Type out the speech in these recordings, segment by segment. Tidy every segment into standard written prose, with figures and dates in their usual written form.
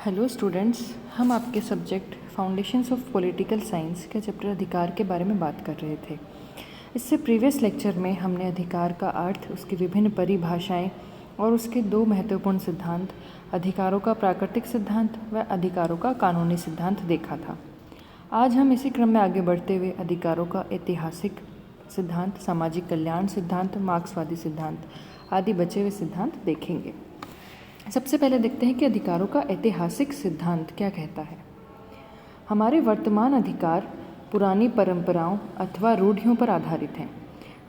Hello students, हम आपके subject foundations of political science के चैप्टर अधिकार के बारे में बात कर रहे थे। इससे प्रीवियस लेक्चर में हमने अधिकार का अर्थ, उसकी विभिन्न परिभाषाएं और उसके दो महत्वपूर्ण सिद्धांत, अधिकारों का प्राकृतिक सिद्धांत व अधिकारों का कानूनी सिद्धांत देखा था। आज हम इसी क्रम में आगे बढ़ते हुए अधिकारों का ऐतिहासिक सिद्धांत, सामाजिक कल्याण सिद्धांत, मार्क्सवादी सिद्धांत आदि बचे हुए सिद्धांत देखेंगे। सबसे पहले देखते हैं कि अधिकारों का ऐतिहासिक सिद्धांत क्या कहता है। हमारे वर्तमान अधिकार पुरानी परंपराओं अथवा रूढ़ियों पर आधारित हैं।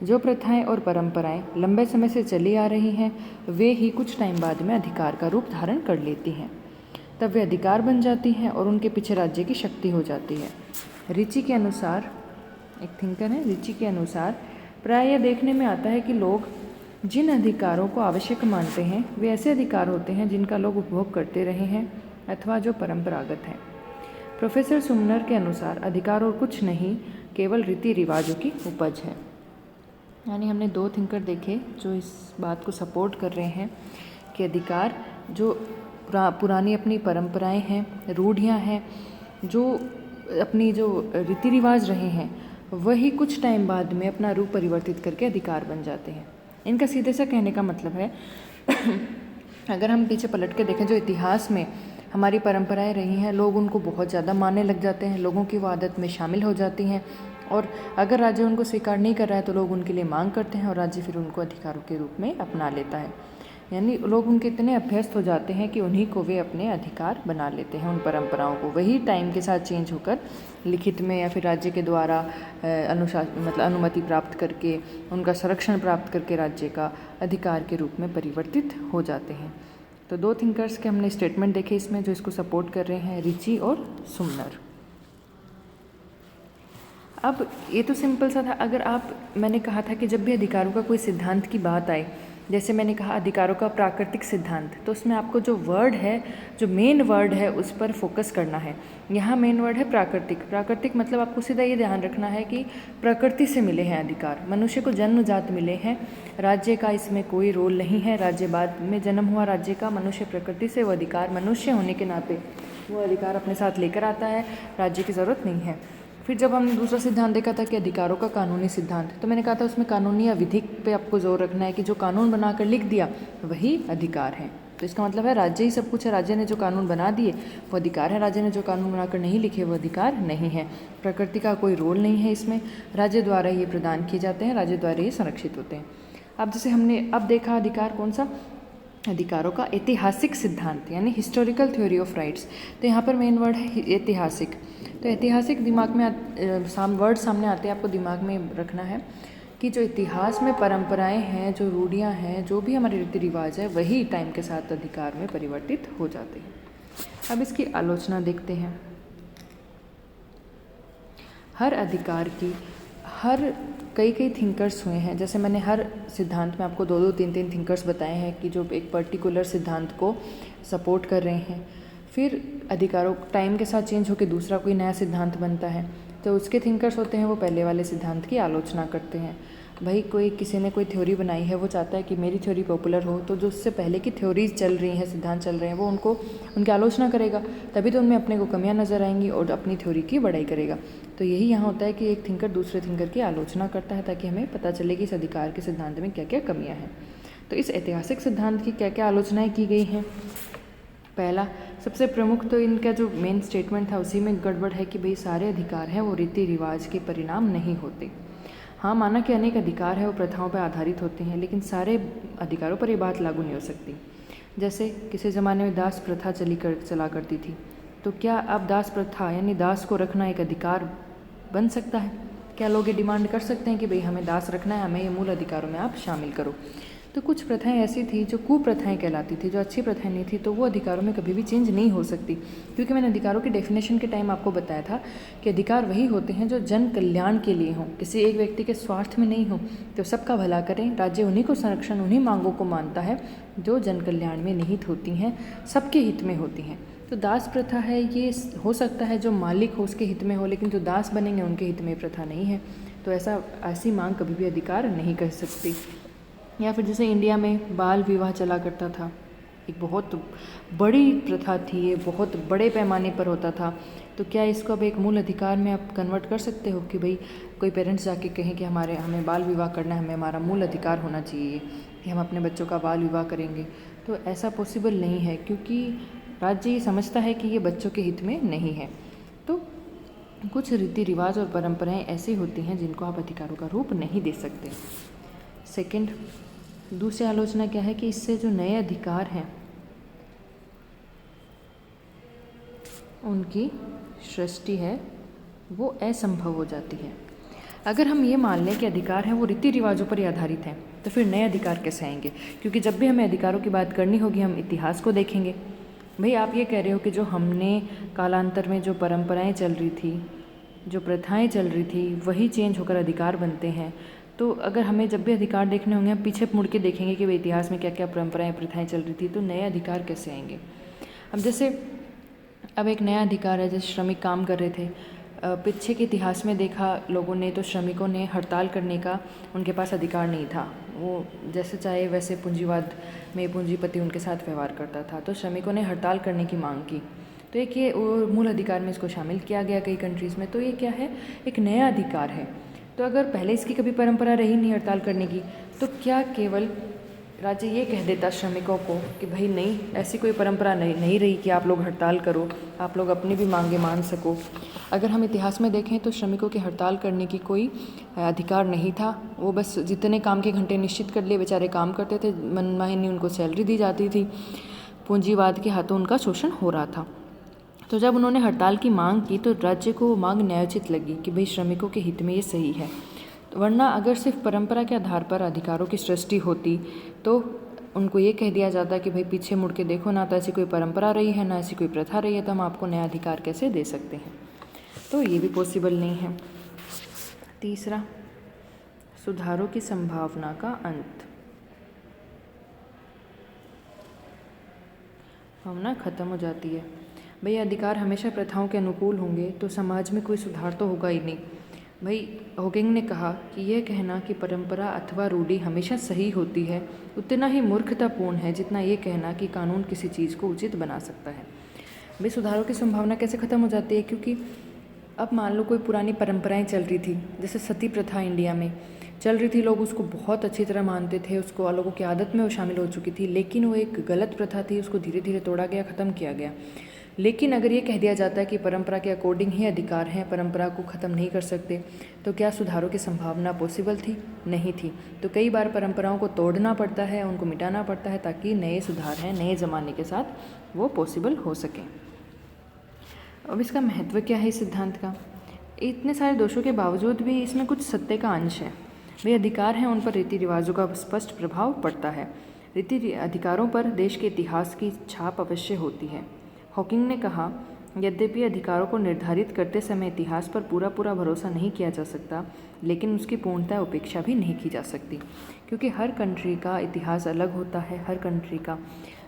जो प्रथाएं और परंपराएं लंबे समय से चली आ रही हैं, वे ही कुछ टाइम बाद में अधिकार का रूप धारण कर लेती हैं। तब वे अधिकार बन जाती हैं और उनके पीछे राज्य की शक्ति हो जाती है। रिची के अनुसार, एक थिंकर है, रिची के अनुसार प्राय यह देखने में आता है कि लोग जिन अधिकारों को आवश्यक मानते हैं वे ऐसे अधिकार होते हैं जिनका लोग उपभोग करते रहे हैं अथवा जो परंपरागत हैं। प्रोफेसर सुमनर के अनुसार अधिकार और कुछ नहीं, केवल रीति रिवाजों की उपज है। यानी हमने दो थिंकर देखे जो इस बात को सपोर्ट कर रहे हैं कि अधिकार जो पुरानी अपनी परंपराएं हैं, रूढ़ियां हैं, जो अपनी जो रीति रिवाज रहे हैं, वही कुछ टाइम बाद में अपना रूप परिवर्तित करके अधिकार बन जाते हैं। इनका सीधे से कहने का मतलब है अगर हम पीछे पलट के देखें, जो इतिहास में हमारी परंपराएं रही हैं, लोग उनको बहुत ज़्यादा मानने लग जाते हैं, लोगों की वो आदत में शामिल हो जाती हैं, और अगर राज्य उनको स्वीकार नहीं कर रहा है तो लोग उनके लिए मांग करते हैं और राज्य फिर उनको अधिकारों के रूप में अपना लेता है। यानी लोग उनके इतने अभ्यस्त हो जाते हैं कि उन्हीं को वे अपने अधिकार बना लेते हैं, उन परंपराओं को। वही टाइम के साथ चेंज होकर लिखित में या फिर राज्य के द्वारा अनुमति प्राप्त करके, उनका संरक्षण प्राप्त करके राज्य का अधिकार के रूप में परिवर्तित हो जाते हैं। तो दो थिंकर्स के हमने स्टेटमेंट देखे इसमें जो इसको सपोर्ट कर रहे हैं, रिची और सुमनर। अब ये तो सिंपल सा था। अगर मैंने कहा था कि जब भी अधिकारों का कोई सिद्धांत की बात आए, जैसे मैंने कहा अधिकारों का प्राकृतिक सिद्धांत, तो उसमें आपको जो वर्ड है, जो मेन वर्ड है, उस पर फोकस करना है। यहाँ मेन वर्ड है प्राकृतिक। प्राकृतिक मतलब आपको सीधा ये ध्यान रखना है कि प्रकृति से मिले हैं अधिकार, मनुष्य को जन्मजात मिले हैं, राज्य का इसमें कोई रोल नहीं है। राज्य बाद में जन्म हुआ राज्य का, मनुष्य प्रकृति से वो अधिकार, मनुष्य होने के नाते वो अधिकार अपने साथ लेकर आता है, राज्य की ज़रूरत नहीं है। फिर जब हमने दूसरा सिद्धांत देखा था कि अधिकारों का कानूनी सिद्धांत, तो मैंने कहा था उसमें कानूनी या विधिक पे आपको जोर रखना है कि जो कानून बनाकर लिख दिया वही अधिकार है। तो इसका मतलब है राज्य ही सब कुछ है। राज्य ने जो कानून बना दिए वो अधिकार है, राज्य ने जो कानून बनाकर नहीं लिखे वो अधिकार नहीं है। प्रकृति का कोई रोल नहीं है इसमें, राज्य द्वारा ये प्रदान किए जाते हैं, राज्य द्वारा ये संरक्षित होते हैं। अब जैसे हमने अब देखा अधिकार कौन सा, अधिकारों का ऐतिहासिक सिद्धांत, यानी हिस्टोरिकल थ्योरी ऑफ राइट्स। तो यहाँ पर मेन वर्ड है ऐतिहासिक। तो ऐतिहासिक दिमाग में वर्ड सामने आते हैं, आपको दिमाग में रखना है कि जो इतिहास में परंपराएं हैं, जो रूढ़ियाँ हैं, जो भी हमारे रीति रिवाज है, वही टाइम के साथ अधिकार में परिवर्तित हो जाते हैं। अब इसकी आलोचना देखते हैं। हर अधिकार की कई थिंकर्स हुए हैं। जैसे मैंने हर सिद्धांत में आपको दो तीन थिंकर्स बताए हैं कि जो एक पर्टिकुलर सिद्धांत को सपोर्ट कर रहे हैं। फिर अधिकारों टाइम के साथ चेंज होकर दूसरा कोई नया सिद्धांत बनता है, तो उसके थिंकर्स होते हैं वो पहले वाले सिद्धांत की आलोचना करते हैं। भाई किसी ने कोई थ्योरी बनाई है, वो चाहता है कि मेरी थ्योरी पॉपुलर हो, तो जो उससे पहले की थ्योरीज चल रही हैं, सिद्धांत चल रहे हैं, वो उनकी आलोचना करेगा, तभी तो उनमें अपने को कमियां नज़र आएंगी और अपनी थ्योरी की बढ़ाई करेगा। तो यही यहाँ होता है कि एक थिंकर दूसरे थिंकर की आलोचना करता है ताकि हमें पता चले कि इस अधिकार के सिद्धांत में क्या क्या कमियाँ हैं। तो इस ऐतिहासिक सिद्धांत की क्या क्या आलोचनाएँ की गई हैं। पहला, सबसे प्रमुख तो इनका जो मेन स्टेटमेंट था उसी में गड़बड़ है कि भाई सारे अधिकार हैं वो रीति रिवाज के परिणाम नहीं होते। हाँ, माना कि अनेक अधिकार है वो प्रथाओं पर आधारित होते हैं, लेकिन सारे अधिकारों पर ये बात लागू नहीं हो सकती। जैसे किसी ज़माने में दास प्रथा चला करती थी, तो क्या अब दास प्रथा यानी दास को रखना एक अधिकार बन सकता है? क्या लोग ये डिमांड कर सकते हैं कि भाई हमें दास रखना है, हमें ये मूल अधिकारों में आप शामिल करो? तो कुछ प्रथाएं ऐसी थी जो कुप्रथाएं कहलाती थी, जो अच्छी प्रथाएं नहीं थी, तो वो अधिकारों में कभी भी चेंज नहीं हो सकती। क्योंकि मैंने अधिकारों की डेफिनेशन के टाइम आपको बताया था कि अधिकार वही होते हैं जो जन कल्याण के लिए हों, किसी एक व्यक्ति के स्वार्थ में नहीं हो, तो सबका भला करें। राज्य उन्हीं को संरक्षण, उन्हीं मांगों को मानता है जो जन कल्याण में निहित होती हैं, सबके हित में होती हैं। तो दास प्रथा है, ये हो सकता है जो मालिक हो उसके हित में हो, लेकिन जो दास बनेंगे उनके हित में प्रथा नहीं है। तो ऐसी मांग कभी भी अधिकार नहीं कह सकती। या फिर जैसे इंडिया में बाल विवाह चला करता था, एक बहुत बड़ी प्रथा थी, ये बहुत बड़े पैमाने पर होता था। तो क्या इसको अब एक मूल अधिकार में आप कन्वर्ट कर सकते हो कि भाई कोई पेरेंट्स जाके कहें कि हमें बाल विवाह करना है, हमें हमारा मूल अधिकार होना चाहिए कि हम अपने बच्चों का बाल विवाह करेंगे? तो ऐसा पॉसिबल नहीं है, क्योंकि राज्य ये समझता है कि ये बच्चों के हित में नहीं है। तो कुछ रीति रिवाज और परंपराएं ऐसी होती हैं जिनको आप अधिकारों का रूप नहीं दे सकते। सेकंड, दूसरी आलोचना क्या है कि इससे जो नए अधिकार हैं उनकी सृष्टि है वो असंभव हो जाती है। अगर हम ये मान लें कि अधिकार हैं वो रीति रिवाजों पर ही आधारित हैं, तो फिर नए अधिकार कैसे आएंगे? क्योंकि जब भी हमें अधिकारों की बात करनी होगी हम इतिहास को देखेंगे। भाई आप ये कह रहे हो कि जो हमने कालांतर में जो परंपराएं चल रही थी, जो प्रथाएं चल रही थी, वही चेंज होकर अधिकार बनते हैं। तो अगर हमें जब भी अधिकार देखने होंगे हम पीछे मुड़ के देखेंगे कि भाई इतिहास में क्या क्या परंपराएं प्रथाएं चल रही थी, तो नए अधिकार कैसे आएंगे? अब जैसे अब एक नया अधिकार है, जैसे श्रमिक काम कर रहे थे, पीछे के इतिहास में देखा लोगों ने तो श्रमिकों ने हड़ताल करने का उनके पास अधिकार नहीं था। वो जैसे चाहे वैसे पूंजीवाद में पूंजीपति उनके साथ व्यवहार करता था, तो श्रमिकों ने हड़ताल करने की मांग की। तो एक ये मूल अधिकार में इसको शामिल किया गया कई कंट्रीज़ में। तो ये क्या है, एक नया अधिकार है। तो अगर पहले इसकी कभी परंपरा रही नहीं हड़ताल करने की, तो क्या केवल राज्य ये कह देता श्रमिकों को कि भाई नहीं, ऐसी कोई परंपरा नहीं रही कि आप लोग हड़ताल करो, आप लोग अपनी भी मांगे मान सको? अगर हम इतिहास में देखें तो श्रमिकों के हड़ताल करने की कोई अधिकार नहीं था। वो बस जितने काम के घंटे निश्चित कर लिए बेचारे काम करते थे, मनमानी उनको सैलरी दी जाती थी, पूंजीवाद के हाथों उनका शोषण हो रहा था। तो जब उन्होंने हड़ताल की मांग की तो राज्य को वो मांग न्यायोचित लगी कि भाई श्रमिकों के हित में ये सही है। वरना अगर सिर्फ परंपरा के आधार पर अधिकारों की सृष्टि होती तो उनको ये कह दिया जाता कि भाई पीछे मुड़ के देखो, ना तो ऐसी कोई परंपरा रही है ना ऐसी कोई प्रथा रही है, तो हम आपको नया अधिकार कैसे दे सकते हैं? तो ये भी पॉसिबल नहीं है। तीसरा, सुधारों की संभावना का अंत। भावना खत्म हो जाती है। भाई अधिकार हमेशा प्रथाओं के अनुकूल होंगे तो समाज में कोई सुधार तो होगा ही नहीं। भाई हॉकिंग ने कहा कि यह कहना कि परंपरा अथवा रूढ़ी हमेशा सही होती है उतना ही मूर्खतापूर्ण है जितना ये कहना कि कानून किसी चीज़ को उचित बना सकता है। भाई सुधारों की संभावना कैसे ख़त्म हो जाती है? क्योंकि अब मान लो कोई पुरानी परंपराएं चल रही थी, जैसे सती प्रथा इंडिया में चल रही थी, लोग उसको बहुत अच्छी तरह मानते थे, उसको लोगों की आदत में वो शामिल हो चुकी थी, लेकिन वो एक गलत प्रथा थी, उसको धीरे धीरे तोड़ा गया, ख़त्म किया गया। लेकिन अगर ये कह दिया जाता है कि परंपरा के अकॉर्डिंग ही अधिकार हैं, परंपरा को ख़त्म नहीं कर सकते, तो क्या सुधारों की संभावना पॉसिबल थी? नहीं थी। तो कई बार परंपराओं को तोड़ना पड़ता है, उनको मिटाना पड़ता है, ताकि नए सुधार हैं नए ज़माने के साथ वो पॉसिबल हो सकें। अब इसका महत्व क्या है इस सिद्धांत का? इतने सारे दोषों के बावजूद भी इसमें कुछ सत्य का अंश है। वे अधिकार हैं, उन पर रीति रिवाजों का स्पष्ट प्रभाव पड़ता है। रीति अधिकारों पर देश के इतिहास की छाप अवश्य होती है। हॉकिंग ने कहा, यद्यपि अधिकारों को निर्धारित करते समय इतिहास पर पूरा भरोसा नहीं किया जा सकता, लेकिन उसकी पूर्णतः उपेक्षा भी नहीं की जा सकती, क्योंकि हर कंट्री का इतिहास अलग होता है। हर कंट्री का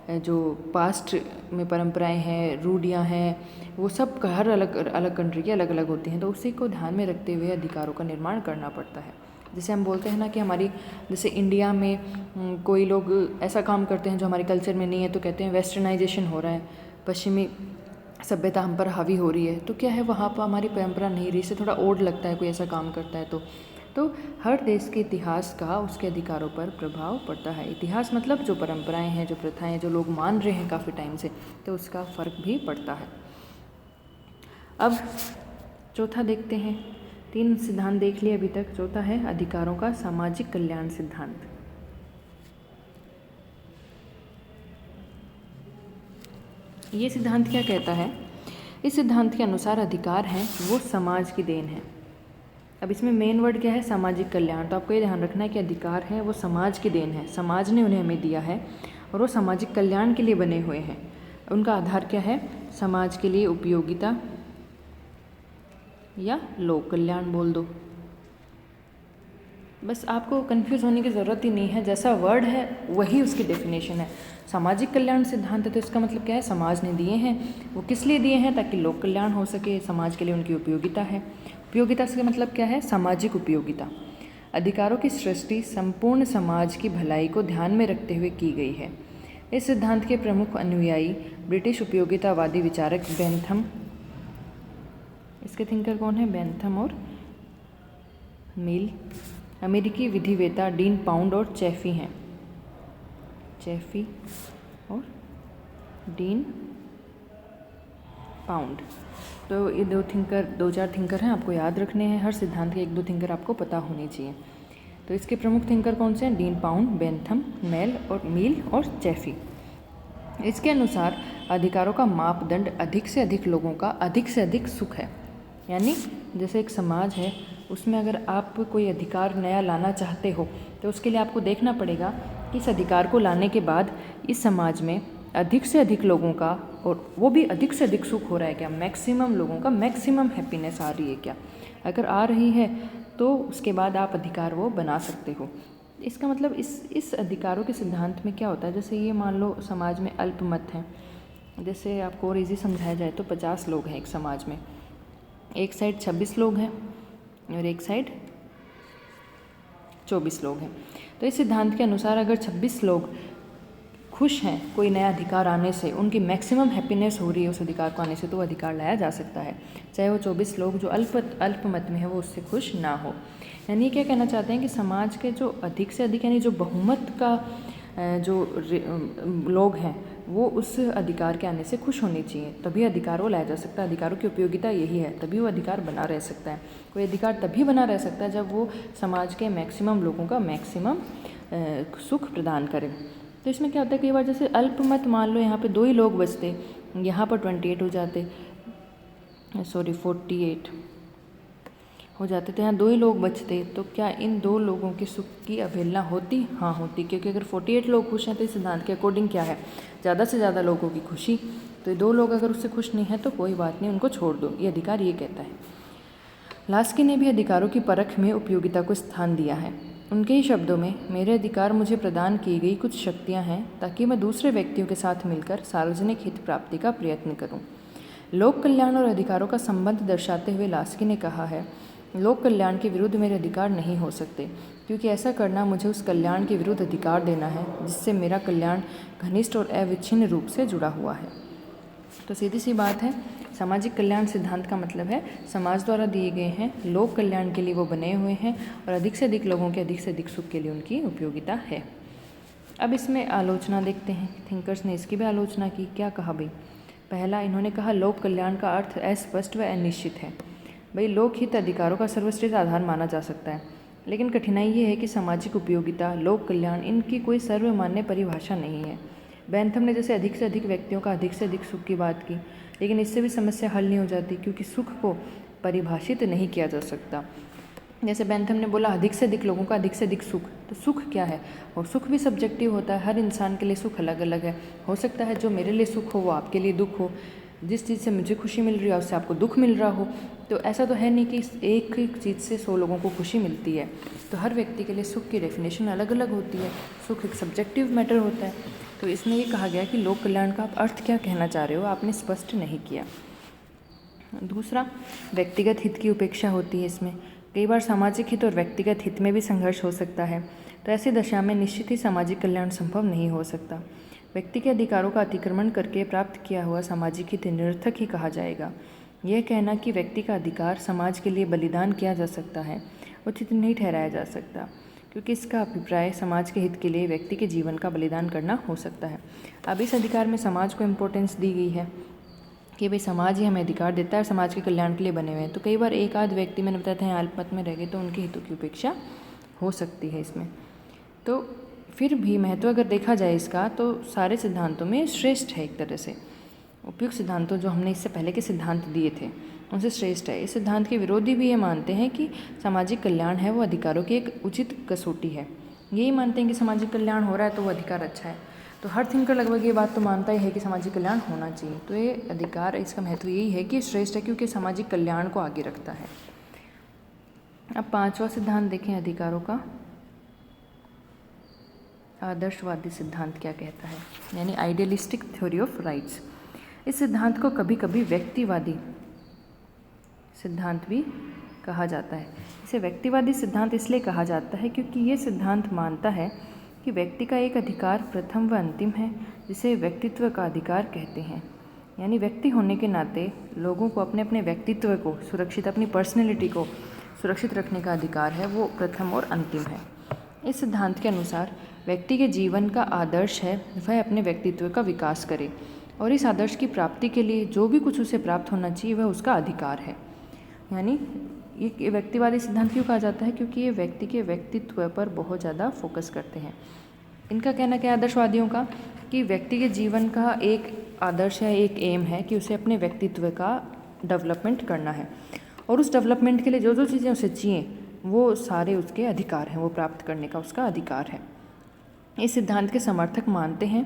जो पास्ट में परंपराएं हैं, रूढ़ियाँ हैं, वो सब हर अलग कंट्री की अलग अलग होती हैं। तो उसी को ध्यान में रखते हुए अधिकारों का निर्माण करना पड़ता है। जैसे हम बोलते हैं ना कि हमारी जैसे इंडिया में कोई लोग ऐसा काम करते हैं जो हमारे कल्चर में नहीं है, तो कहते हैं वेस्टर्नाइजेशन हो रहा है, पश्चिमी सभ्यता हम पर हावी हो रही है। तो क्या है, वहाँ पर हमारी परंपरा नहीं रही, इससे थोड़ा ओड लगता है कोई ऐसा काम करता है। तो हर देश के इतिहास का उसके अधिकारों पर प्रभाव पड़ता है। इतिहास मतलब जो परंपराएं हैं, जो प्रथाएं, जो लोग मान रहे हैं काफ़ी टाइम से, तो उसका फ़र्क भी पड़ता है। अब चौथा देखते हैं। 3 सिद्धांत देख लिए अभी तक। चौथा है अधिकारों का सामाजिक कल्याण सिद्धांत। ये सिद्धांत क्या कहता है? इस सिद्धांत के अनुसार अधिकार हैं वो समाज की देन है। अब इसमें मेन वर्ड क्या है? सामाजिक कल्याण। तो आपको ये ध्यान रखना है कि अधिकार है वो समाज की देन है, समाज ने उन्हें हमें दिया है और वो सामाजिक कल्याण के लिए बने हुए हैं। उनका आधार क्या है? समाज के लिए उपयोगिता या लोक कल्याण बोल दो। बस आपको कंफ्यूज होने की ज़रूरत ही नहीं है, जैसा वर्ड है वही उसकी डेफिनेशन है। सामाजिक कल्याण सिद्धांत है तो इसका मतलब क्या है? समाज ने दिए हैं, वो किस लिए दिए हैं? ताकि लोक कल्याण हो सके, समाज के लिए उनकी उपयोगिता है। उपयोगिता से मतलब क्या है? सामाजिक उपयोगिता। अधिकारों की सृष्टि संपूर्ण समाज की भलाई को ध्यान में रखते हुए की गई है। इस सिद्धांत के प्रमुख अनुयायी ब्रिटिश उपयोगितावादी विचारक बेंथम, इसके थिंकर कौन है? बेंथम और मिल। अमेरिकी विधिवेत्ता डीन पाउंड और चैफी हैं, चैफी और डीन पाउंड। तो ये दो चार थिंकर हैं, आपको याद रखने हैं। हर सिद्धांत के एक दो थिंकर आपको पता होने चाहिए। तो इसके प्रमुख थिंकर कौन से हैं? डीन पाउंड, बेंथम, मील और चैफी। इसके अनुसार अधिकारों का मापदंड अधिक से अधिक लोगों का अधिक से अधिक सुख है। यानी जैसे एक समाज है, उसमें अगर आप कोई अधिकार नया लाना चाहते हो तो उसके लिए आपको देखना पड़ेगा कि इस अधिकार को लाने के बाद इस समाज में अधिक से अधिक लोगों का, और वो भी अधिक से अधिक सुख हो रहा है क्या, मैक्सिमम लोगों का मैक्सिमम हैप्पीनेस आ रही है क्या। अगर आ रही है तो उसके बाद आप अधिकार वो बना सकते हो। इसका मतलब इस अधिकारों के सिद्धांत में क्या होता है, जैसे ये मान लो समाज में अल्पमत हैं, जैसे आपको और ईजी समझाया जाए तो 50 लोग हैं एक समाज में, एक साइड 26 लोग हैं और एक साइड 24 लोग हैं। तो इस सिद्धांत के अनुसार अगर 26 लोग खुश हैं कोई नया अधिकार आने से, उनकी मैक्सिमम हैप्पीनेस हो रही है उस अधिकार को आने से, तो वो अधिकार लाया जा सकता है, चाहे वो 24 लोग जो अल्पमत में है वो उससे खुश ना हो। यानी क्या कहना चाहते हैं कि समाज के जो अधिक से अधिक, यानी जो बहुमत का जो लोग हैं वो उस अधिकार के आने से खुश होने चाहिए, तभी अधिकार वो लाया जा सकता है। अधिकारों की उपयोगिता यही है, तभी वो अधिकार बना रह सकता है। कोई अधिकार तभी बना रह सकता है जब वो समाज के मैक्सिमम लोगों का मैक्सिमम सुख प्रदान करे। तो इसमें क्या होता है, कई बार जैसे अल्पमत मान लो यहाँ पे 2 ही लोग बचते, यहाँ पर 28 हो जाते, 48 हो जाते, तो यहाँ 2 ही लोग बचते, तो क्या इन 2 लोगों के सुख की अवहेलना होती? हाँ होती, क्योंकि अगर 48 लोग खुश हैं तो इस सिद्धांत के अकॉर्डिंग क्या है, ज़्यादा से ज़्यादा लोगों की खुशी। तो 2 लोग अगर उससे खुश नहीं हैं तो कोई बात नहीं, उनको छोड़ दो, ये अधिकार ये कहता है। लास्की ने भी अधिकारों की परख में उपयोगिता को स्थान दिया है। उनके ही शब्दों में, मेरे अधिकार मुझे प्रदान की गई कुछ शक्तियाँ हैं ताकि मैं दूसरे व्यक्तियों के साथ मिलकर सार्वजनिक हित प्राप्ति का प्रयत्न करूँ। लोक कल्याण और अधिकारों का संबंध दर्शाते हुए लास्की ने कहा है, लोक कल्याण के विरुद्ध मेरे अधिकार नहीं हो सकते, क्योंकि ऐसा करना मुझे उस कल्याण के विरुद्ध अधिकार देना है जिससे मेरा कल्याण घनिष्ठ और अविच्छिन्न रूप से जुड़ा हुआ है। तो सीधी सी बात है, सामाजिक कल्याण सिद्धांत का मतलब है समाज द्वारा दिए गए हैं, लोक कल्याण के लिए वो बने हुए हैं और अधिक से अधिक लोगों के अधिक से अधिक सुख के लिए उनकी उपयोगिता है। अब इसमें आलोचना देखते हैं, थिंकर्स ने इसकी भी आलोचना की। क्या कहा भाई? पहला, इन्होंने कहा लोक कल्याण का अर्थ अस्पष्ट व अनिश्चित है। भाई लोकहित अधिकारों का सर्वश्रेष्ठ आधार माना जा सकता है, लेकिन कठिनाई ये है कि सामाजिक उपयोगिता, लोक कल्याण, इनकी कोई सर्वमान्य परिभाषा नहीं है। बेंथम ने जैसे अधिक से अधिक व्यक्तियों का अधिक से अधिक सुख की बात की, लेकिन इससे भी समस्या हल नहीं हो जाती, क्योंकि सुख को परिभाषित नहीं किया जा सकता। जैसे बेंथम ने बोला अधिक से अधिक लोगों का अधिक से अधिक सुख, तो सुख क्या है? और सुख भी सब्जेक्टिव होता है, हर इंसान के लिए सुख अलग अलग है। हो सकता है जो मेरे लिए सुख हो वो आपके लिए दुख हो, जिस चीज़ से मुझे खुशी मिल रही है उससे आपको दुख मिल रहा हो। तो ऐसा तो है नहीं कि एक ही चीज़ से 100 लोगों को खुशी मिलती है। तो हर व्यक्ति के लिए सुख की डेफिनेशन अलग अलग होती है, सुख एक सब्जेक्टिव मैटर होता है। तो इसमें ये कहा गया कि लोक कल्याण का आप अर्थ क्या कहना चाह रहे हो, आपने स्पष्ट नहीं किया। दूसरा, व्यक्तिगत हित की उपेक्षा होती है इसमें। कई बार सामाजिक हित और व्यक्तिगत हित में भी संघर्ष हो सकता है, तो ऐसी दशा में निश्चित ही सामाजिक कल्याण संभव नहीं हो सकता। व्यक्ति के अधिकारों का अतिक्रमण करके प्राप्त किया हुआ सामाजिक हित निरर्थक ही कहा जाएगा। यह कहना कि व्यक्ति का अधिकार समाज के लिए बलिदान किया जा सकता है उचित नहीं ठहराया जा सकता, क्योंकि इसका अभिप्राय समाज के हित के लिए व्यक्ति के जीवन का बलिदान करना हो सकता है। अब इस अधिकार में समाज को इम्पोर्टेंस दी गई है कि भाई समाज ही हमें अधिकार देता है और समाज के कल्याण के लिए बने हुए हैं। तो कई बार एक आध व्यक्ति, मैंने बताया था, अल्पमत में रह गए तो उनके हितों की उपेक्षा हो सकती है इसमें। तो फिर भी महत्व अगर देखा जाए इसका, तो सारे सिद्धांतों में श्रेष्ठ है एक तरह से। उपयुक्त सिद्धांतों जो हमने इससे पहले के सिद्धांत दिए थे उनसे श्रेष्ठ है। इस सिद्धांत के विरोधी भी ये मानते हैं कि सामाजिक कल्याण है वो अधिकारों की एक उचित कसौटी है। यही मानते हैं कि सामाजिक कल्याण हो रहा है तो वो अधिकार अच्छा है। तो हर थिंकर लगभग ये बात तो मानता ही है कि सामाजिक कल्याण होना चाहिए। तो ये अधिकार, इसका महत्व यही है कि श्रेष्ठ है क्योंकि सामाजिक कल्याण को आगे रखता है। अब 5वां सिद्धांत देखें अधिकारों का। आदर्शवादी सिद्धांत क्या कहता है, यानी आइडियलिस्टिक थ्योरी ऑफ राइट्स। इस सिद्धांत को कभी कभी व्यक्तिवादी सिद्धांत भी कहा जाता है। इसे व्यक्तिवादी सिद्धांत इसलिए कहा जाता है क्योंकि ये सिद्धांत मानता है कि व्यक्ति का एक अधिकार प्रथम व अंतिम है, जिसे व्यक्तित्व का अधिकार कहते हैं। यानी व्यक्ति होने के नाते लोगों को अपने अपने व्यक्तित्व को सुरक्षित, अपनी पर्सनैलिटी को सुरक्षित रखने का अधिकार है, वो प्रथम और अंतिम है। इस सिद्धांत के अनुसार व्यक्ति के जीवन का आदर्श है वह अपने व्यक्तित्व का विकास करे, और इस आदर्श की प्राप्ति के लिए जो भी कुछ उसे प्राप्त होना चाहिए वह उसका अधिकार है। यानी ये व्यक्तिवादी सिद्धांत क्यों कहा जाता है? क्योंकि ये व्यक्ति के व्यक्तित्व पर बहुत ज़्यादा फोकस करते हैं। इनका कहना क्या है आदर्शवादियों का, कि व्यक्ति के जीवन का एक आदर्श है, एक एम है कि उसे अपने व्यक्तित्व का डेवलपमेंट करना है, और उस डेवलपमेंट के लिए जो जो चीज़ें उसे चाहिए वो सारे उसके अधिकार हैं, वो प्राप्त करने का उसका अधिकार है। इस सिद्धांत के समर्थक मानते हैं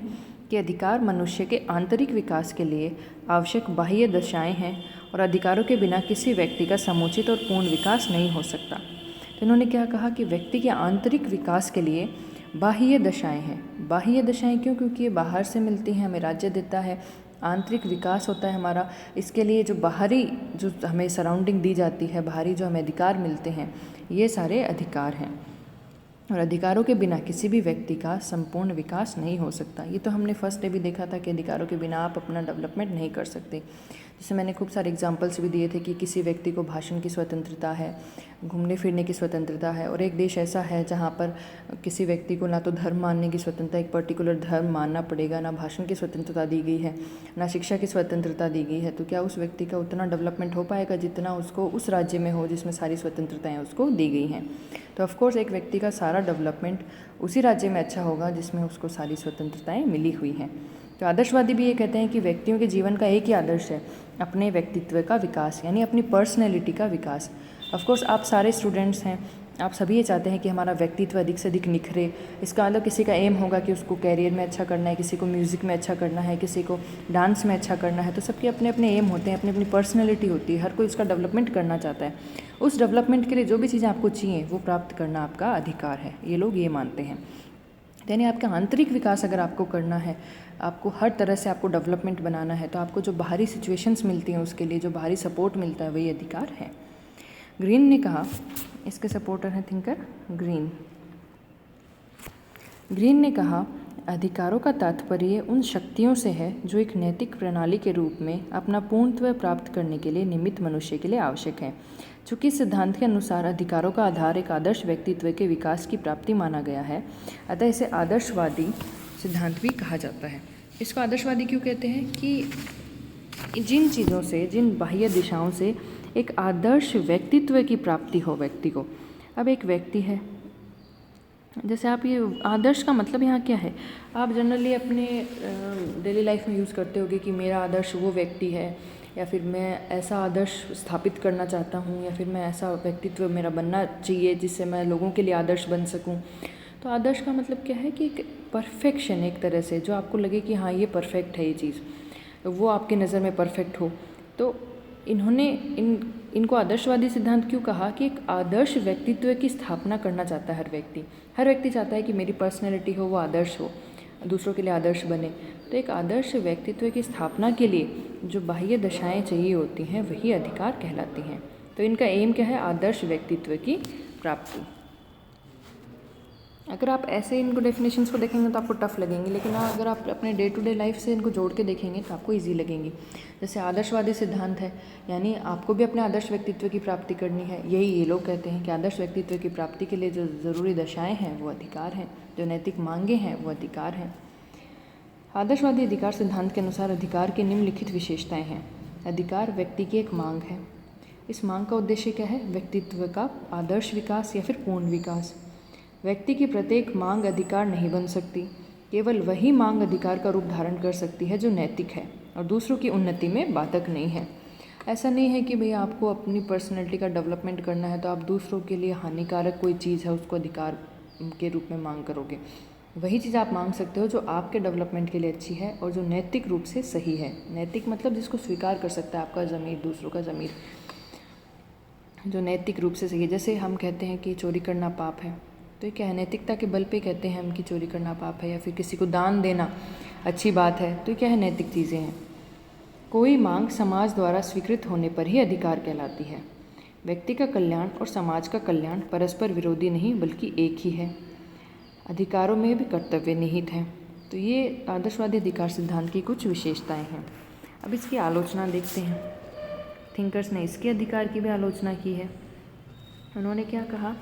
कि अधिकार मनुष्य के आंतरिक विकास के लिए आवश्यक बाह्य दशाएं हैं, और अधिकारों के बिना किसी व्यक्ति का समुचित और पूर्ण विकास नहीं हो सकता। तो इन्होंने क्या कहा कि व्यक्ति के आंतरिक विकास के लिए बाह्य दशाएं हैं। बाह्य दशाएं क्यों? क्योंकि ये बाहर से मिलती हैं, हमें राज्य देता है, आंतरिक विकास होता है हमारा। इसके लिए जो बाहरी जो हमें सराउंडिंग दी जाती है, बाहरी जो हमें अधिकार मिलते हैं, ये सारे अधिकार हैं, और अधिकारों के बिना किसी भी व्यक्ति का संपूर्ण विकास नहीं हो सकता। ये तो हमने फर्स्ट डे भी देखा था कि अधिकारों के बिना आप अपना डेवलपमेंट नहीं कर सकते। जैसे मैंने खूब सारे एग्जांपल्स भी दिए थे कि किसी व्यक्ति को भाषण की स्वतंत्रता है, घूमने फिरने की स्वतंत्रता है, और एक देश ऐसा है जहाँ पर किसी व्यक्ति को ना तो धर्म मानने की स्वतंत्रता, एक पर्टिकुलर धर्म मानना पड़ेगा, ना भाषण की स्वतंत्रता दी गई है, ना शिक्षा की स्वतंत्रता दी गई है। तो क्या उस व्यक्ति का उतना डेवलपमेंट हो पाएगा जितना उसको उस राज्य में हो जिसमें सारी स्वतंत्रताएँ उसको दी गई हैं? तो ऑफकोर्स एक व्यक्ति का सारा डेवलपमेंट उसी राज्य में अच्छा होगा जिसमें उसको सारी स्वतंत्रताएँ मिली हुई हैं। तो आदर्शवादी भी ये कहते हैं कि व्यक्तियों के जीवन का एक ही आदर्श है, अपने व्यक्तित्व का विकास, यानी अपनी पर्सनैलिटी का विकास। ऑफकोर्स आप सारे स्टूडेंट्स हैं, आप सभी ये चाहते हैं कि हमारा व्यक्तित्व अधिक से अधिक निखरे। इसका अलग किसी का एम होगा कि उसको कैरियर में अच्छा करना है, किसी को म्यूज़िक में अच्छा करना है, किसी को डांस में अच्छा करना है। तो सबके अपने अपने एम होते हैं, अपनी अपनी पर्सनैलिटी होती है, हर कोई उसका डेवलपमेंट करना चाहता है। उस डेवलपमेंट के लिए जो भी चीज़ें आपको चाहिए वो प्राप्त करना आपका अधिकार है, ये लोग ये मानते हैं। यानी आपका आंतरिक विकास अगर आपको करना है, आपको हर तरह से आपको डेवलपमेंट बनाना है, तो आपको जो बाहरी सिचुएशंस मिलती हैं उसके लिए जो बाहरी सपोर्ट मिलता है वही अधिकार है। ग्रीन ने कहा, इसके सपोर्टर हैं थिंकर ग्रीन ने कहा, अधिकारों का तात्पर्य उन शक्तियों से है जो एक नैतिक प्रणाली के रूप में अपना पूर्णत्व प्राप्त करने के लिए निमित्त मनुष्य के लिए आवश्यक है। चूँकि इस सिद्धांत के अनुसार अधिकारों का आधार एक आदर्श व्यक्तित्व के विकास की प्राप्ति माना गया है, अतः इसे आदर्शवादी सिद्धांत भी कहा जाता है। इसको आदर्शवादी क्यों कहते हैं? कि जिन चीज़ों से, जिन बाह्य दिशाओं से एक आदर्श व्यक्तित्व की प्राप्ति हो व्यक्ति को। अब एक व्यक्ति है, जैसे आप ये आदर्श का मतलब यहाँ क्या है? आप जनरली अपने डेली लाइफ में यूज़ करते होगे कि मेरा आदर्श वो व्यक्ति है, या फिर मैं ऐसा आदर्श स्थापित करना चाहता हूँ, या फिर मैं ऐसा व्यक्तित्व मेरा बनना चाहिए जिससे मैं लोगों के लिए आदर्श बन सकूँ। तो आदर्श का मतलब क्या है? कि एक परफेक्शन, एक तरह से जो आपको लगे कि हाँ ये परफेक्ट है, ये चीज़ वो आपके नज़र में परफेक्ट हो। तो इन्होंने इनको आदर्शवादी सिद्धांत क्यों कहा? कि एक आदर्श व्यक्तित्व की स्थापना करना चाहता है हर व्यक्ति चाहता है कि मेरी पर्सनैलिटी हो वो आदर्श हो, दूसरों के लिए आदर्श बने। तो एक आदर्श व्यक्तित्व की स्थापना के लिए जो बाह्य दशाएं चाहिए होती हैं वही अधिकार कहलाती हैं। तो इनका एम क्या है? आदर्श व्यक्तित्व की प्राप्ति। अगर आप ऐसे इनको डेफिनेशंस को देखेंगे तो आपको टफ लगेंगे, लेकिन अगर आप अपने डे टू डे लाइफ से इनको जोड़ के देखेंगे तो आपको इजी लगेंगी। जैसे आदर्शवादी सिद्धांत है, यानी आपको भी अपने आदर्श व्यक्तित्व की प्राप्ति करनी है। यही ये लोग कहते हैं कि आदर्श व्यक्तित्व की प्राप्ति के लिए जो ज़रूरी दशाएँ हैं वो अधिकार हैं, जो नैतिक मांगें हैं वो अधिकार हैं। आदर्शवादी अधिकार सिद्धांत के अनुसार अधिकार की निम्नलिखित विशेषताएँ हैं। अधिकार व्यक्ति की एक मांग है। इस मांग का उद्देश्य क्या है? व्यक्तित्व का आदर्श विकास या फिर पूर्ण विकास। व्यक्ति की प्रत्येक मांग अधिकार नहीं बन सकती, केवल वही मांग अधिकार का रूप धारण कर सकती है जो नैतिक है और दूसरों की उन्नति में बाधक नहीं है। ऐसा नहीं है कि भैया आपको अपनी पर्सनैलिटी का डेवलपमेंट करना है तो आप दूसरों के लिए हानिकारक कोई चीज़ है उसको अधिकार के रूप में मांग करोगे। वही चीज़ आप मांग सकते हो जो आपके डेवलपमेंट के लिए अच्छी है और जो नैतिक रूप से सही है। नैतिक मतलब जिसको स्वीकार कर सकता है आपका ज़मीर, दूसरों का ज़मीर, जो नैतिक रूप से सही है। जैसे हम कहते हैं कि चोरी करना पाप है, तो ये क्या है? नैतिकता के बल पे कहते हैं हम कि चोरी करना पाप है, या फिर किसी को दान देना अच्छी बात है, तो ये क्या है? नैतिक चीज़ें हैं। कोई मांग समाज द्वारा स्वीकृत होने पर ही अधिकार कहलाती है। व्यक्ति का कल्याण और समाज का कल्याण परस्पर विरोधी नहीं बल्कि एक ही है। अधिकारों में भी कर्तव्य निहित हैं। तो ये आदर्शवादी अधिकार सिद्धांत की कुछ विशेषताएं हैं। अब इसकी आलोचना देखते हैं। थिंकर्स ने इसके अधिकार की भी आलोचना की है। उन्होंने क्या कहा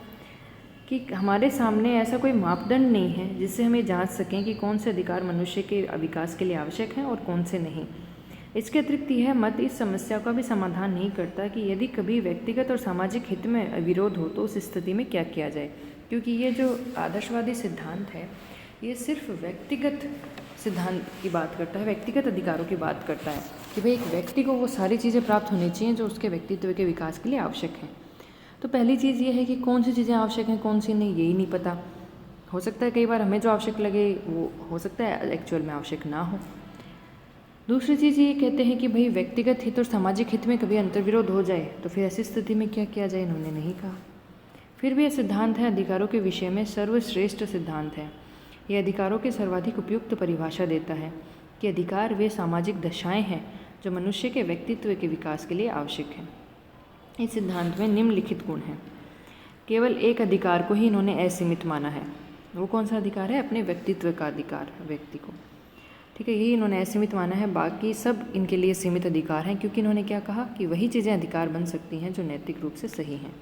कि हमारे सामने ऐसा कोई मापदंड नहीं है जिससे हम ये जांच सकें कि कौन से अधिकार मनुष्य के विकास के लिए आवश्यक हैं और कौन से नहीं। इसके अतिरिक्त यह मत इस समस्या का भी समाधान नहीं करता कि यदि कभी व्यक्तिगत और सामाजिक हित में विरोध हो तो उस स्थिति में क्या किया जाए, क्योंकि ये जो आदर्शवादी सिद्धांत है ये सिर्फ व्यक्तिगत सिद्धांत की बात करता है, व्यक्तिगत अधिकारों की बात करता है कि भाई एक व्यक्ति को वो सारी चीज़ें प्राप्त होनी चाहिए जो उसके व्यक्तित्व के विकास के लिए आवश्यक हैं। तो पहली चीज़ ये है कि कौन सी चीज़ें आवश्यक हैं कौन सी नहीं, यही नहीं पता। हो सकता है कई बार हमें जो आवश्यक लगे वो हो सकता है एक्चुअल में आवश्यक ना हो। दूसरी चीज़ ये कहते हैं कि भाई व्यक्तिगत हित और सामाजिक हित में कभी अंतर्विरोध हो जाए तो फिर ऐसी स्थिति में क्या किया जाए, इन्होंने नहीं कहा। फिर भी यह सिद्धांत है अधिकारों के विषय में सर्वश्रेष्ठ सिद्धांत है। यह अधिकारों की सर्वाधिक उपयुक्त परिभाषा देता है कि अधिकार वे सामाजिक दशाएं हैं जो मनुष्य के व्यक्तित्व के विकास के लिए आवश्यक हैं। इस सिद्धांत में निम्नलिखित गुण हैं। केवल एक अधिकार को ही इन्होंने असीमित माना है। वो कौन सा अधिकार है? अपने व्यक्तित्व का अधिकार, व्यक्ति को, ठीक है, यही इन्होंने असीमित माना है। बाकी सब इनके लिए सीमित अधिकार हैं, क्योंकि इन्होंने क्या कहा कि वही चीज़ें अधिकार बन सकती हैं जो नैतिक रूप से सही हैं।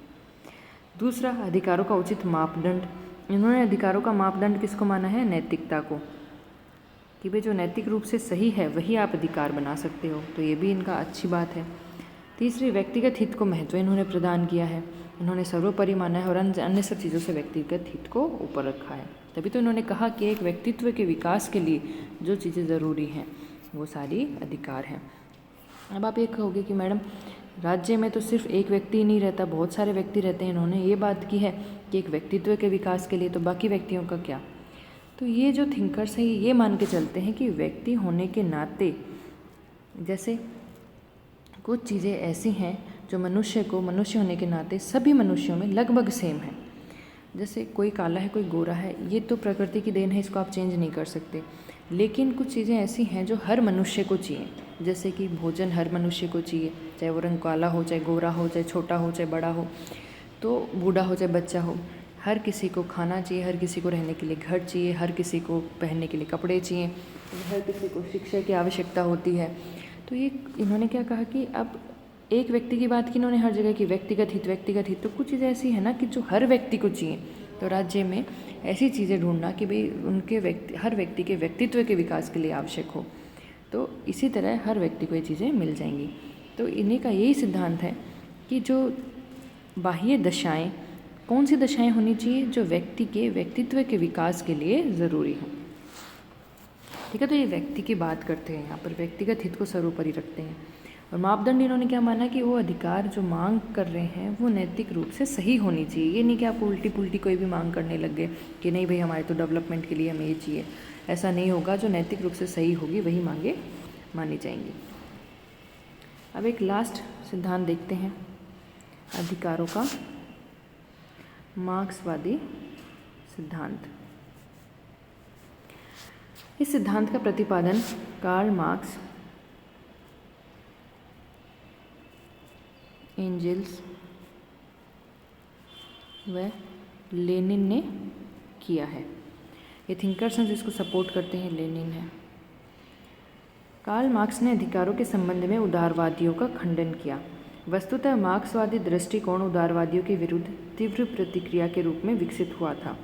दूसरा, अधिकारों का उचित मापदंड। इन्होंने अधिकारों का मापदंड किसको माना है? नैतिकता को, कि भाई जो नैतिक रूप से सही है वही आप अधिकार बना सकते हो। तो ये भी इनका अच्छी बात है। तीसरी, व्यक्तिगत हित को महत्व इन्होंने प्रदान किया है। इन्होंने सर्वोपरि माना है और अन्य सब चीज़ों से व्यक्तिगत हित को ऊपर रखा है। तभी तो इन्होंने कहा कि एक व्यक्तित्व के विकास के लिए जो चीज़ें ज़रूरी हैं वो सारी अधिकार हैं। अब आप ये कहोगे कि मैडम राज्य में तो सिर्फ एक व्यक्ति ही नहीं रहता, बहुत सारे व्यक्ति रहते हैं। इन्होंने ये बात की है कि एक व्यक्तित्व के विकास के लिए, तो बाकी व्यक्तियों का क्या? तो ये जो थिंकर्स हैं ये मान के चलते हैं कि व्यक्ति होने के नाते जैसे कुछ चीज़ें ऐसी हैं जो मनुष्य होने के नाते सभी मनुष्यों में लगभग सेम है। जैसे कोई काला है कोई गोरा है, ये तो प्रकृति की देन है, इसको आप चेंज नहीं कर सकते। लेकिन कुछ चीज़ें ऐसी हैं जो हर मनुष्य को चाहिए, जैसे कि भोजन हर मनुष्य को चाहिए, चाहे वो रंग काला हो, चाहे गोरा हो, चाहे छोटा हो, चाहे बड़ा हो, तो बूढ़ा हो चाहे बच्चा हो, हर किसी को खाना चाहिए, हर किसी को रहने के लिए घर चाहिए, हर किसी को पहनने के लिए कपड़े चाहिए, हर किसी को शिक्षा की आवश्यकता होती है। तो ये इन्होंने क्या कहा कि अब एक व्यक्ति की बात की इन्होंने हर जगह की व्यक्तिगत हित, तो कुछ चीज़ें ऐसी है ना कि जो हर व्यक्ति को चाहिए। तो राज्य में ऐसी चीज़ें ढूंढना कि भाई हर व्यक्ति के व्यक्तित्व के विकास के लिए आवश्यक हो, तो इसी तरह हर व्यक्ति को ये चीज़ें मिल जाएंगी। तो इन्हीं का यही सिद्धांत है कि जो बाह्य दशाएं, कौन सी दशाएं होनी चाहिए जो व्यक्ति के व्यक्तित्व के विकास के लिए ज़रूरी हों। ठीक है, तो ये व्यक्ति की बात करते हैं, यहाँ पर व्यक्तिगत हित को सर्वोपरि रखते हैं। और मापदंड इन्होंने क्या माना कि वो अधिकार जो मांग कर रहे हैं वो नैतिक रूप से सही होनी चाहिए। ये नहीं कि आप उल्टी पुल्टी कोई भी मांग करने लग गए कि नहीं भाई हमारे तो डेवलपमेंट के लिए हमें ये चाहिए, ऐसा नहीं होगा। जो नैतिक रूप से सही होगी वही मांगे मानी जाएंगी। अब एक लास्ट सिद्धांत देखते हैं अधिकारों का, मार्क्सवादी सिद्धांत। इस सिद्धांत का प्रतिपादन कार्ल मार्क्स, एंजेल्स व लेनिन ने किया है। ये थिंकर्स हैं जिसको सपोर्ट करते हैं लेनिन है। कार्ल मार्क्स ने अधिकारों के संबंध में उदारवादियों का खंडन किया। वस्तुतः मार्क्सवादी दृष्टिकोण उदारवादियों के विरुद्ध तीव्र प्रतिक्रिया के रूप में विकसित हुआ था।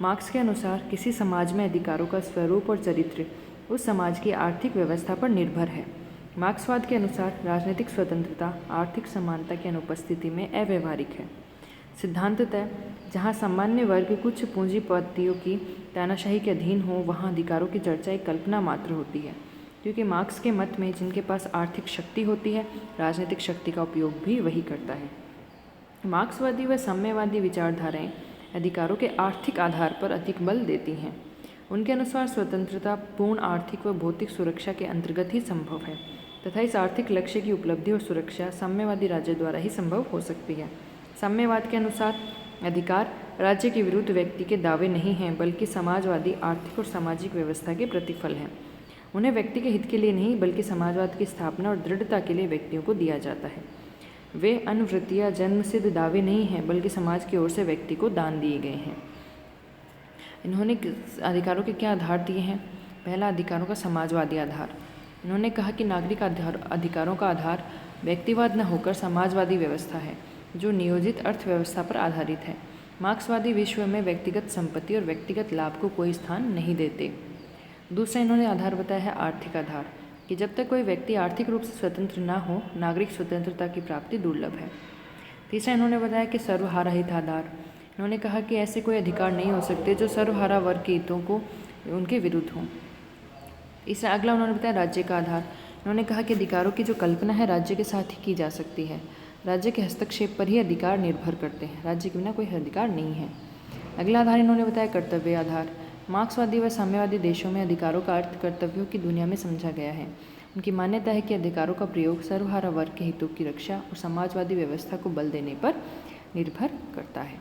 मार्क्स के अनुसार किसी समाज में अधिकारों का स्वरूप और चरित्र उस समाज की आर्थिक व्यवस्था पर निर्भर है। मार्क्सवाद के अनुसार राजनीतिक स्वतंत्रता आर्थिक समानता की अनुपस्थिति में अव्यवहारिक है। सिद्धांततः जहाँ सामान्य वर्ग कुछ पूंजीपतियों की तानाशाही के अधीन हो, वहाँ अधिकारों की चर्चा एक कल्पना मात्र होती है, क्योंकि मार्क्स के मत में जिनके पास आर्थिक शक्ति होती है, राजनीतिक शक्ति का उपयोग भी वही करता है। मार्क्सवादी व साम्यवादी विचारधाराएं अधिकारों के आर्थिक आधार पर अधिक बल देती हैं। उनके अनुसार स्वतंत्रता पूर्ण आर्थिक व भौतिक सुरक्षा के अंतर्गत ही संभव है तथा इस आर्थिक लक्ष्य की उपलब्धि और सुरक्षा साम्यवादी राज्य द्वारा ही संभव हो सकती है। साम्यवाद के अनुसार अधिकार राज्य के विरुद्ध व्यक्ति के दावे नहीं हैं, बल्कि समाजवादी आर्थिक और सामाजिक व्यवस्था के प्रतिफल हैं। उन्हें व्यक्ति के हित के लिए नहीं बल्कि समाजवाद की स्थापना और दृढ़ता के लिए व्यक्तियों को दिया जाता है। वे अनुवृत्ति या जन्मसिद्ध दावे नहीं हैं, बल्कि समाज की ओर से व्यक्ति को दान दिए गए हैं। इन्होंने अधिकारों के क्या आधार दिए हैं? पहला, अधिकारों का समाजवादी आधार। इन्होंने कहा कि नागरिक अधिकारों का आधार व्यक्तिवाद न होकर समाजवादी व्यवस्था है जो नियोजित अर्थव्यवस्था पर आधारित है। मार्क्सवादी विश्व में व्यक्तिगत संपत्ति और व्यक्तिगत लाभ को कोई स्थान नहीं देते। दूसरा इन्होंने आधार बताया है आर्थिक आधार, कि जब तक कोई व्यक्ति आर्थिक रूप से स्वतंत्र न हो, नागरिक स्वतंत्रता की प्राप्ति दुर्लभ है। तीसरा इन्होंने बताया कि सर्वहारा हित आधार। इन्होंने कहा कि ऐसे कोई अधिकार नहीं हो सकते जो सर्वहारा वर्ग के हितों को उनके विरुद्ध हों। तीसरा अगला उन्होंने बताया राज्य का आधार। इन्होंने कहा कि अधिकारों की जो कल्पना है राज्य के साथ ही की जा सकती है। राज्य के हस्तक्षेप पर ही अधिकार निर्भर करते हैं, राज्य के बिना कोई अधिकार नहीं है। अगला आधार इन्होंने बताया कर्तव्य आधार। मार्क्सवादी व साम्यवादी देशों में अधिकारों का अर्थ कर्तव्यों की दुनिया में समझा गया है। उनकी मान्यता है कि अधिकारों का प्रयोग सर्वहारा वर्ग के हितों की रक्षा और समाजवादी व्यवस्था को बल देने पर निर्भर करता है।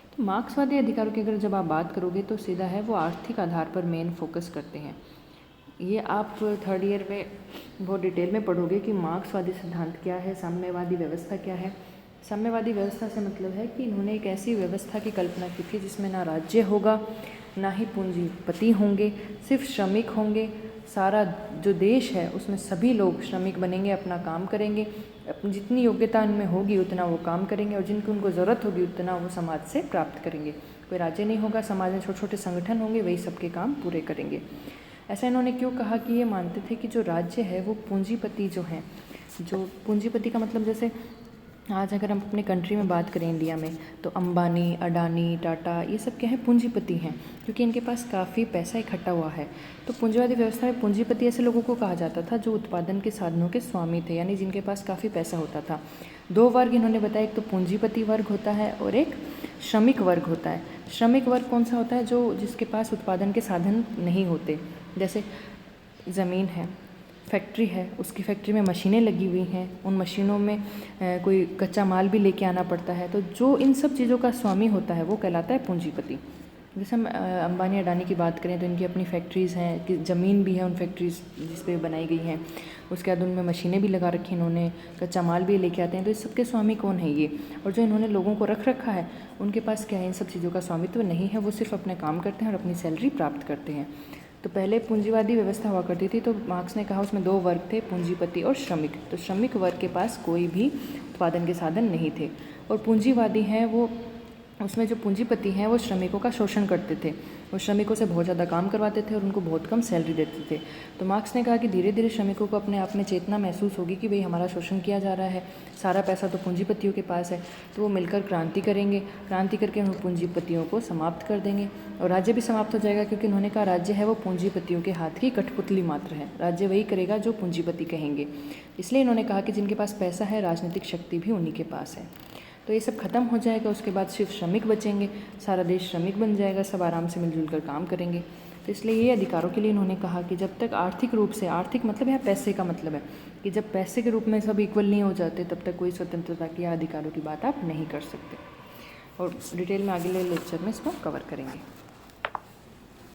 तो मार्क्सवादी अधिकारों की अगर जब आप बात करोगे तो सीधा है वो आर्थिक आधार पर मेन फोकस करते हैं। ये आप थर्ड ईयर में बहुत डिटेल में पढ़ोगे कि मार्क्सवादी सिद्धांत क्या है, साम्यवादी व्यवस्था क्या है। साम्यवादी व्यवस्था से मतलब है कि इन्होंने एक ऐसी व्यवस्था की कल्पना की थी जिसमें ना राज्य होगा, ना ही पूंजीपति होंगे, सिर्फ श्रमिक होंगे। सारा जो देश है उसमें सभी लोग श्रमिक बनेंगे, अपना काम करेंगे, जितनी योग्यता इनमें होगी उतना वो काम करेंगे और जिनको उनको ज़रूरत होगी उतना वो समाज से प्राप्त करेंगे। कोई राज्य नहीं होगा, समाज में छोटे छोटे संगठन होंगे, वही सबके काम पूरे करेंगे। ऐसा इन्होंने क्यों कहा कि ये मानते थे कि जो राज्य है वो पूंजीपति जो हैं, जो पूंजीपति का मतलब जैसे आज अगर हम अपने कंट्री में बात करें इंडिया में, तो अंबानी, अडानी, टाटा, ये सब क्या है, पूंजीपति हैं, क्योंकि इनके पास काफ़ी पैसा इकट्ठा हुआ है। तो पूंजीवादी व्यवस्था में पूंजीपति ऐसे लोगों को कहा जाता था जो उत्पादन के साधनों के स्वामी थे, यानी जिनके पास काफ़ी पैसा होता था। दो वर्ग इन्होंने बताया, एक तो पूंजीपति वर्ग होता है और एक श्रमिक वर्ग होता है। श्रमिक वर्ग कौन सा होता है? जो जिसके पास उत्पादन के साधन नहीं होते, जैसे ज़मीन है, फैक्ट्री है, उसकी फैक्ट्री में मशीनें लगी हुई हैं, उन मशीनों में कोई कच्चा माल भी लेके आना पड़ता है। तो जो इन सब चीज़ों का स्वामी होता है वो कहलाता है पूंजीपति। जैसे हम अंबानी अडानी की बात करें तो इनकी अपनी फैक्ट्रीज़ हैं, कि ज़मीन भी है उन फैक्ट्रीज जिस पे बनाई गई हैं, उसके बाद उनमें मशीनें भी लगा रखी इन्होंने, कच्चा माल भी लेके आते हैं। तो इस सब के स्वामी कौन है ये? और जो इन्होंने लोगों को रख रखा है उनके पास क्या है, इन सब चीज़ों का स्वामित्व नहीं है, वो सिर्फ अपने काम करते हैं और अपनी सैलरी प्राप्त करते हैं। तो पहले पूंजीवादी व्यवस्था हुआ करती थी, तो मार्क्स ने कहा उसमें दो वर्ग थे, पूंजीपति और श्रमिक। तो श्रमिक वर्ग के पास कोई भी उत्पादन के साधन नहीं थे, और पूंजीवादी हैं वो, उसमें जो पूंजीपति हैं वो श्रमिकों का शोषण करते थे, वो श्रमिकों से बहुत ज़्यादा काम करवाते थे और उनको बहुत कम सैलरी देते थे। तो मार्क्स ने कहा कि धीरे धीरे श्रमिकों को अपने आप में चेतना महसूस होगी कि भाई हमारा शोषण किया जा रहा है, सारा पैसा तो पूंजीपतियों के पास है, तो वो मिलकर क्रांति करेंगे, क्रांति करके उन पूंजीपतियों को समाप्त कर देंगे और राज्य भी समाप्त हो जाएगा, क्योंकि उन्होंने कहा राज्य है वो पूंजीपतियों के हाथ की कठपुतली मात्र है, राज्य वही करेगा जो पूंजीपति कहेंगे। इसलिए इन्होंने कहा कि जिनके पास पैसा है, राजनीतिक शक्ति भी उन्हीं के पास है। तो ये सब खत्म हो जाएगा, उसके बाद सिर्फ श्रमिक बचेंगे, सारा देश श्रमिक बन जाएगा, सब आराम से मिलजुल कर काम करेंगे। तो इसलिए ये अधिकारों के लिए इन्होंने कहा कि जब तक आर्थिक रूप से, आर्थिक मतलब यहाँ पैसे का मतलब है कि जब पैसे के रूप में सब इक्वल नहीं हो जाते तब तक कोई स्वतंत्रता की या अधिकारों की बात आप नहीं कर सकते। और डिटेल में आगे लेक्चर में इसको कवर करेंगे।